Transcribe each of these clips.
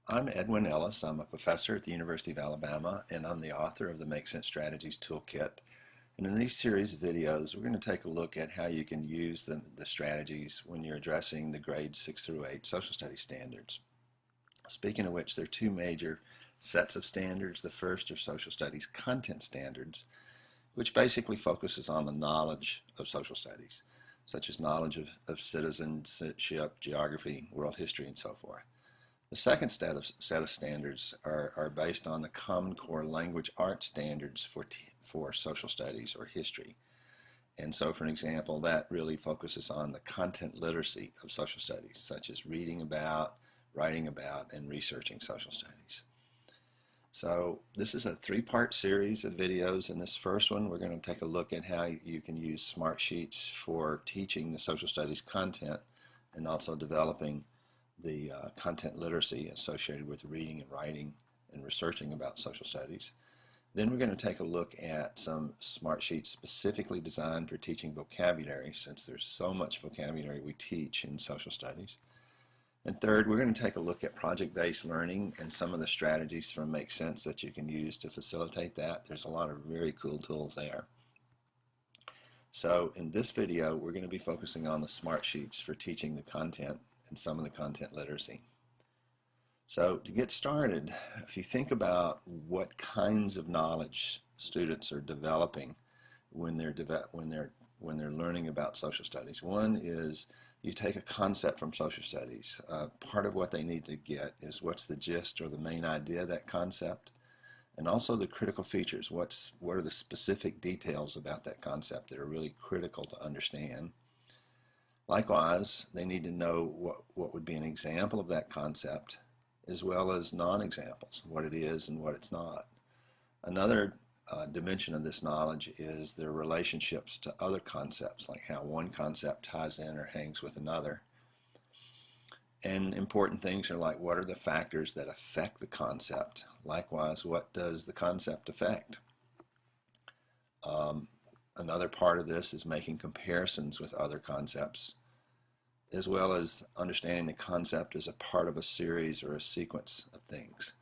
I'm Edwin Ellis. I'm a professor at the University of Alabama, and I'm the author of the Make Sense Strategies Toolkit. And in these series of videos, we're going to take a look at how you can use the strategies when you're addressing the grades 6 through 8 social studies standards. Speaking of which, there are two major sets of standards. The first are social studies content standards, which basically focuses on the knowledge of social studies, such as knowledge of citizenship, geography, world history, and so forth. The second set of standards are based on the Common Core language arts standards for social studies or history. And so, for an example, that really focuses on the content literacy of social studies, such as reading about, writing about, and researching social studies. So this is a three-part series of videos. In this first one, we're going to take a look at how you can use Smartsheets for teaching the social studies content and also developing the content literacy associated with reading and writing and researching about social studies. Then we're going to take a look at some Smartsheets specifically designed for teaching vocabulary, since there's so much vocabulary we teach in social studies. And third, we're going to take a look at project-based learning and some of the strategies from Make Sense that you can use to facilitate that. There's a lot of very cool tools there. So in this video, we're going to be focusing on the Smartsheets for teaching the content and some of the content literacy. So to get started, if you think about what kinds of knowledge students are developing when they're learning about social studies, one is you take a concept from social studies. Part of what they need to get is what's the gist or the main idea of that concept, and also the critical features. What are the specific details about that concept that are really critical to understand. Likewise, they need to know what would be an example of that concept, as well as non-examples, what it is and what it's not. Another dimension of this knowledge is their relationships to other concepts, like how one concept ties in or hangs with another. And important things are like, what are the factors that affect the concept? Likewise, what does the concept affect? Another part of this is making comparisons with other concepts, as well as understanding the concept as a part of a series or a sequence of things.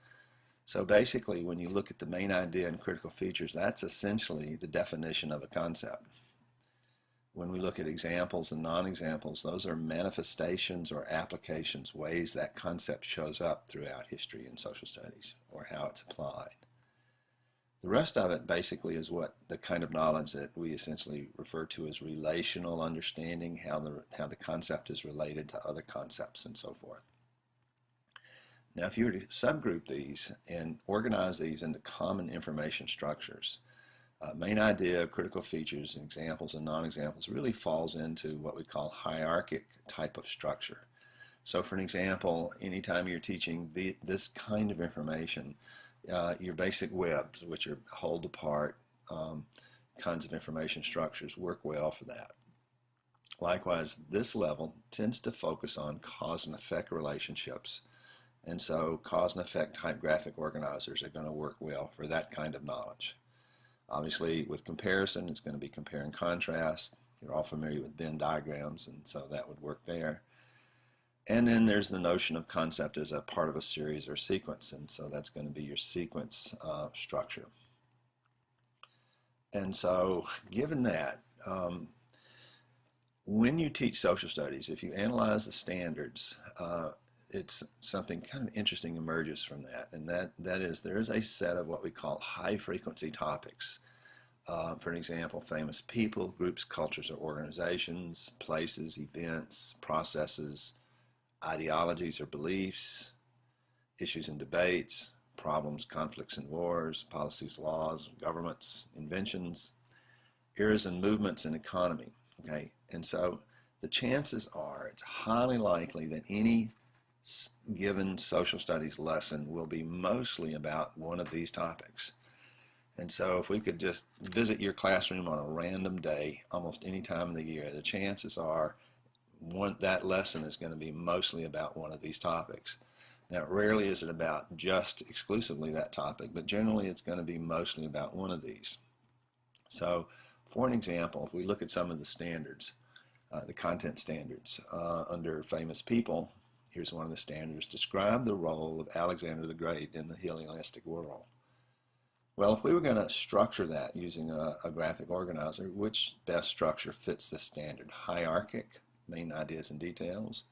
So basically, when you look at the main idea and critical features, that's essentially the definition of a concept. When we look at examples and non-examples, those are manifestations or applications, ways that concept shows up throughout history and social studies, or how it's applied. The rest of it basically is what the kind of knowledge that we essentially refer to as relational understanding, how the concept is related to other concepts and so forth. Now, if you were to subgroup these and organize these into common information structures, main idea, critical features, examples, and non-examples really falls into what we call hierarchic type of structure. So for an example, anytime you're teaching this kind of information, your basic webs, which are hold apart kinds of information structures, work well for that. Likewise, this level tends to focus on cause and effect relationships, and so cause and effect type graphic organizers are going to work well for that kind of knowledge. Obviously, with comparison, it's going to be compare and contrast. You're all familiar with Venn diagrams, and so that would work there. And then there's the notion of concept as a part of a series or sequence, and so that's going to be your sequence structure. And so given that, when you teach social studies, if you analyze the standards, it's something kind of interesting emerges from that, and that is there is a set of what we call high frequency topics. For an example, famous people, groups, cultures, or organizations, places, events, processes, ideologies or beliefs, issues and debates, problems, conflicts and wars, policies, laws, governments, inventions, eras and movements, and economy. Okay, and so the chances are it's highly likely that any given social studies lesson will be mostly about one of these topics. And so if we could just visit your classroom on a random day, almost any time of the year, the chances are that lesson is going to be mostly about one of these topics. Now, rarely is it about just exclusively that topic, but generally it's going to be mostly about one of these. So, for an example, if we look at some of the standards, the content standards under famous people, Here's one of the standards. Describe the role of Alexander the Great in the Hellenistic world. Well, if we were going to structure that using a graphic organizer, which best structure fits the standard? Hierarchic, main ideas and details,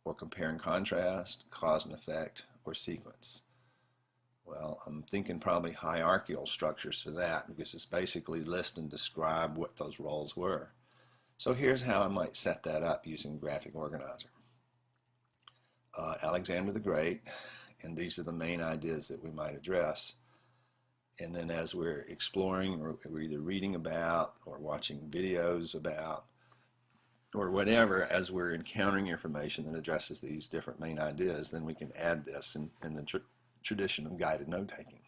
or compare and contrast, cause and effect, or sequence? Well, I'm thinking probably hierarchical structures for that, because it's basically list and describe what those roles were. So here's how I might set that up using graphic organizer. Alexander the Great, and these are the main ideas that we might address. And then as we're exploring, or we're either reading about or watching videos about or whatever, as we're encountering information that addresses these different main ideas, then we can add this in the tradition of guided note-taking.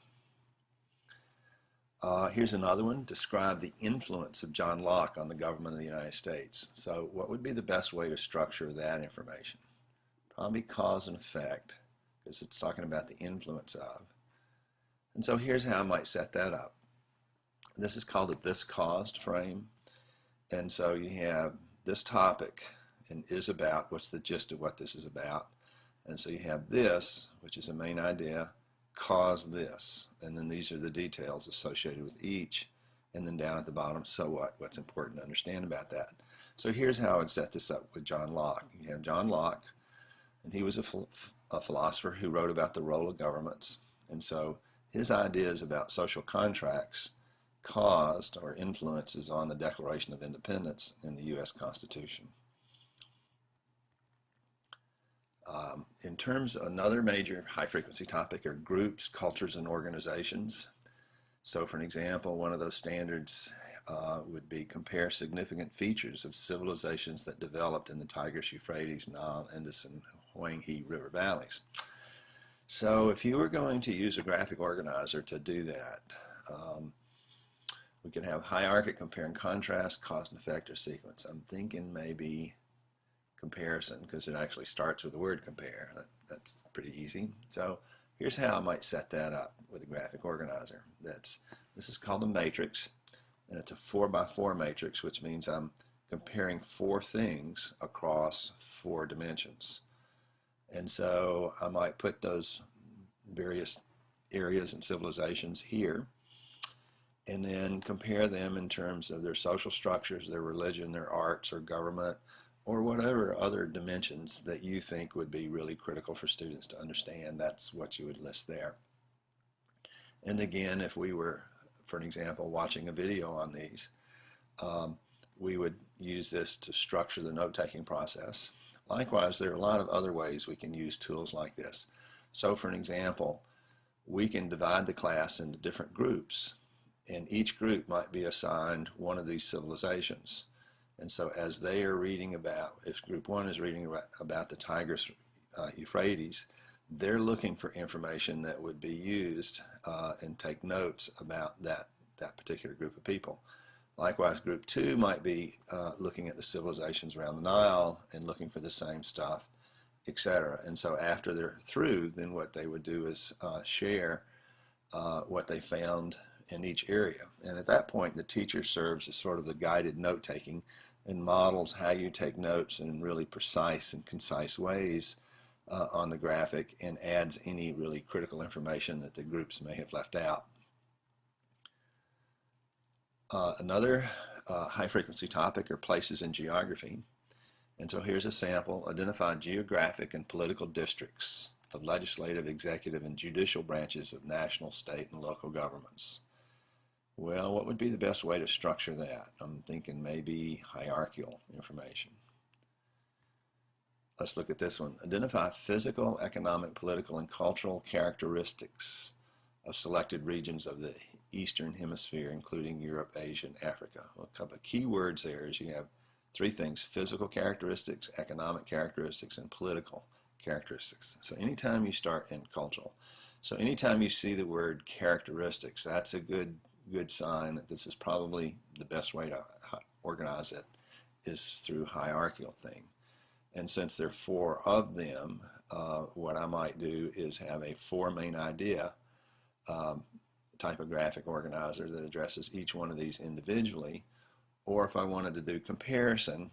Here's another one. Describe the influence of John Locke on the government of the United States. So what would be the best way to structure that information? Probably cause and effect, because it's talking about the influence of. And so here's how I might set that up. This is called a this caused frame. And so you have this topic and is about, what's the gist of what this is about. And so you have this, which is a main idea, cause this. And then these are the details associated with each. And then down at the bottom, so what? What's important to understand about that? So here's how I would set this up with John Locke. You have John Locke, and he was a philosopher who wrote about the role of governments. And so his ideas about social contracts caused or influences on the Declaration of Independence in the U.S. Constitution. In terms of another major high-frequency topic are groups, cultures, and organizations. So for an example, one of those standards would be compare significant features of civilizations that developed in the Tigris, Euphrates, Nile, Indus, and Hoang-He River valleys. So if you were going to use a graphic organizer to do that, we could have hierarchic, compare and contrast, cause and effect, or sequence. I'm thinking maybe comparison, because it actually starts with the word compare. That's pretty easy. So here's how I might set that up with a graphic organizer. This is called a matrix, and it's a 4x4 matrix, which means I'm comparing 4 things across 4 dimensions. And so I might put those various areas and civilizations here, and then compare them in terms of their social structures, their religion, their arts, or government, or whatever other dimensions that you think would be really critical for students to understand. That's what you would list there. And again, if we were, for an example, watching a video on these, we would use this to structure the note-taking process. Likewise, there are a lot of other ways we can use tools like this. So for an example, we can divide the class into different groups, and each group might be assigned one of these civilizations. And so as they are reading about, if group 1 is reading about the Tigris, Euphrates, they're looking for information that would be used and take notes about that particular group of people. Likewise, group 2 might be looking at the civilizations around the Nile and looking for the same stuff, etc. And so after they're through, then what they would do is share what they found in each area. And at that point, the teacher serves as sort of the guided note-taking and models how you take notes in really precise and concise ways on the graphic, and adds any really critical information that the groups may have left out. Another high-frequency topic are places in geography. And so here's a sample. Identify geographic and political districts of legislative, executive, and judicial branches of national, state, and local governments. Well, what would be the best way to structure that? I'm thinking maybe hierarchical information. Let's look at this one. Identify physical, economic, political, and cultural characteristics of selected regions of the Eastern Hemisphere, including Europe, Asia, and Africa. Well, a couple of key words there is you have 3 things: physical characteristics, economic characteristics, and political characteristics. So anytime you start in cultural, so anytime you see the word characteristics, that's a good sign that this is probably the best way to organize it, is through hierarchical thing. And since there are 4 of them, what I might do is have a 4 main idea typographic organizer that addresses each one of these individually. Or if I wanted to do comparison,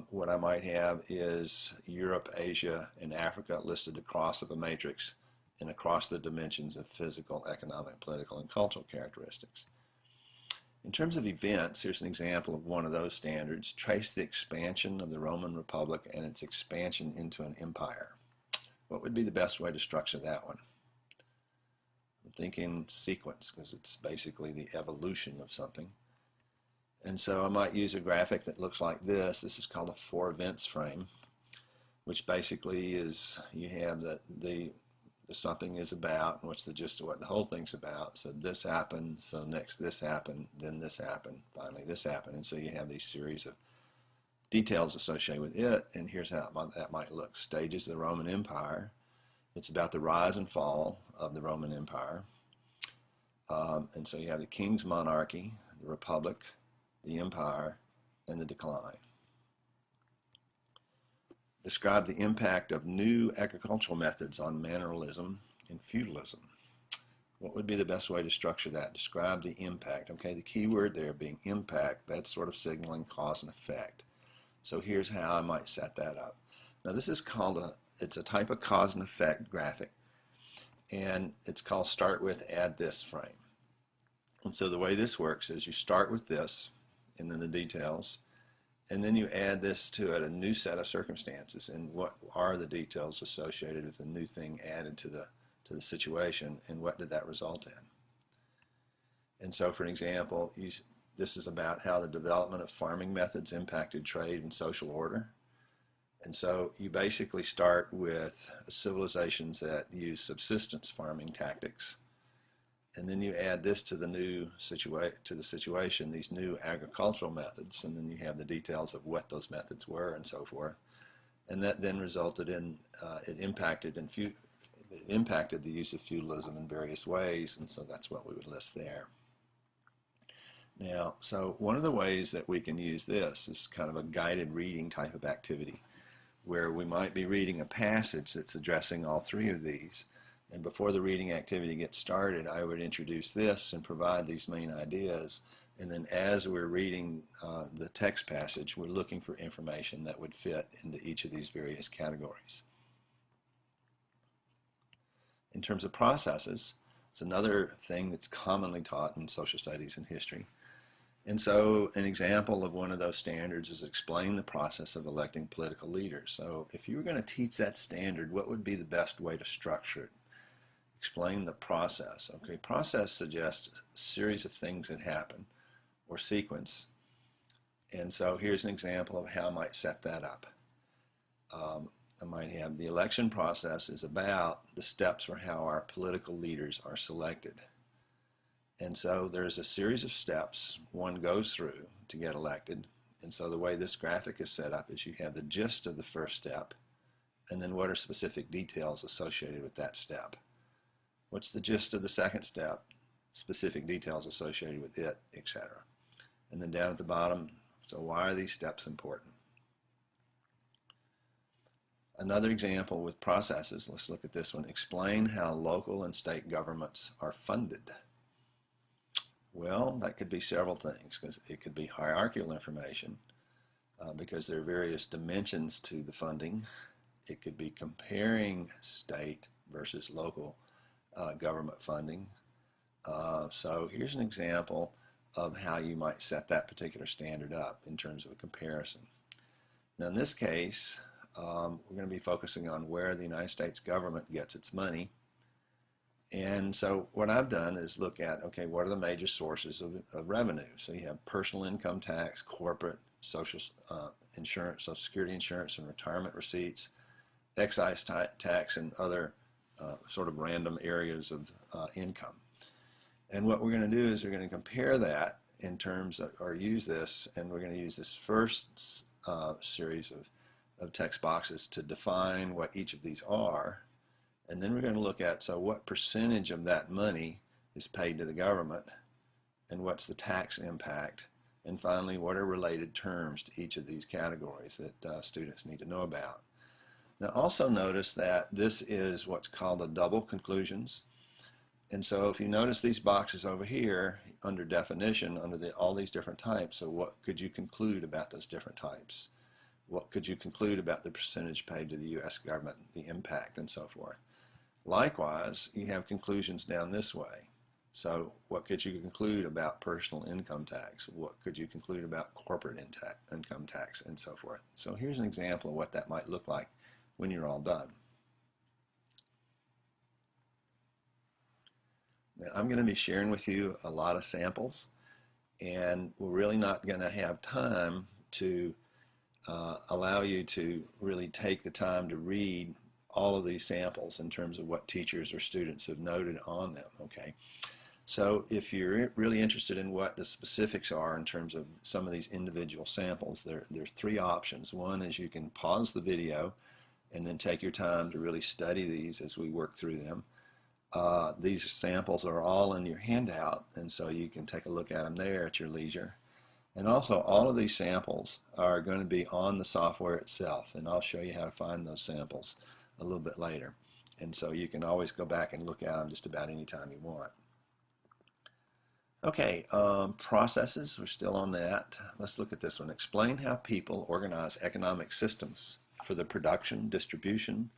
What I might have is Europe, Asia, and Africa listed across of a matrix and across the dimensions of physical, economic, political, and cultural characteristics. In terms of events, here's an example of one of those standards. Trace the expansion of the Roman Republic and its expansion into an empire. What would be the best way to structure that one? I'm thinking sequence, because it's basically the evolution of something. And so I might use a graphic that looks like this. This is called a four events frame, which basically is you have the something is about and what's the gist of what the whole thing's about. So this happened, so next this happened, then this happened, finally this happened. And so you have these series of details associated with it, and here's how that might look. Stages of the Roman Empire. It's about the rise and fall of the Roman Empire. And so you have the king's monarchy, the republic, the empire, and the decline. Describe the impact of new agricultural methods on manorialism and feudalism. What would be the best way to structure that? Describe the impact. Okay, the key word there being impact, that's sort of signaling cause and effect. So here's how I might set that up. Now this is called it's a type of cause and effect graphic, and it's called start with, add this frame. And so the way this works is you start with this, and then the details, and then you add this to it, a new set of circumstances, and what are the details associated with the new thing added to the situation, and what did that result in? And so for an example, this is about how the development of farming methods impacted trade and social order. And so you basically start with civilizations that use subsistence farming tactics, and then you add this to the new situation, these new agricultural methods, and then you have the details of what those methods were and so forth. And that then resulted in it impacted the use of feudalism in various ways, and so that's what we would list there. Now, so one of the ways that we can use this is kind of a guided reading type of activity, where we might be reading a passage that's addressing all three of these. And before the reading activity gets started, I would introduce this and provide these main ideas. And then as we're reading the text passage, we're looking for information that would fit into each of these various categories. In terms of processes, it's another thing that's commonly taught in social studies and history. And so an example of one of those standards is explain the process of electing political leaders. So if you were going to teach that standard, what would be the best way to structure it? Explain the process. Okay, process suggests a series of things that happen or sequence. And so here's an example of how I might set that up. I might have the election process is about the steps for how our political leaders are selected. And so there's a series of steps one goes through to get elected. And so the way this graphic is set up is you have the gist of the first step, and then what are specific details associated with that step. What's the gist of the second step? Specific details associated with it, etc. And then down at the bottom, so why are these steps important? Another example with processes, let's look at this one. Explain how local and state governments are funded. Well, that could be several things, because it could be hierarchical information, because there are various dimensions to the funding. It could be comparing state versus local government funding. So here's an example of how you might set that particular standard up in terms of a comparison. Now in this case, we're going to be focusing on where the United States government gets its money. And so what I've done is look at, okay, what are the major sources of revenue? So you have personal income tax, corporate, social insurance, Social Security insurance and retirement receipts, excise tax, and other sort of random areas of income. And what we're going to do is we're going to compare that in terms of, or use this, and we're going to use this first series of text boxes to define what each of these are. And then we're going to look at, so what percentage of that money is paid to the government, and what's the tax impact, and finally, what are related terms to each of these categories that students need to know about. Now also notice that this is what's called a double conclusions. And so if you notice these boxes over here under definition, under all these different types, so what could you conclude about those different types? What could you conclude about the percentage paid to the U.S. government, the impact, and so forth. Likewise, you have conclusions down this way. So what could you conclude about personal income tax? What could you conclude about corporate income tax, and so forth? So here's an example of what that might look like when you're all done. Now, I'm going to be sharing with you a lot of samples, and we're really not going to have time to allow you to really take the time to read all of these samples in terms of what teachers or students have noted on them, okay? So if you're really interested in what the specifics are in terms of some of these individual samples, there's three options. One is you can pause the video and then take your time to really study these as we work through them. These samples are all in your handout, and so you can take a look at them there at your leisure. And also, all of these samples are going to be on the software itself, and I'll show you how to find those samples a little bit later. And so you can always go back and look at them just about any time you want. Okay, processes, we're still on that. Let's look at this one. Explain how people organize economic systems for the production, distribution,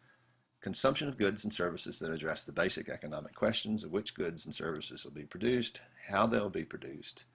consumption of goods and services that address the basic economic questions of which goods and services will be produced, how they'll be produced,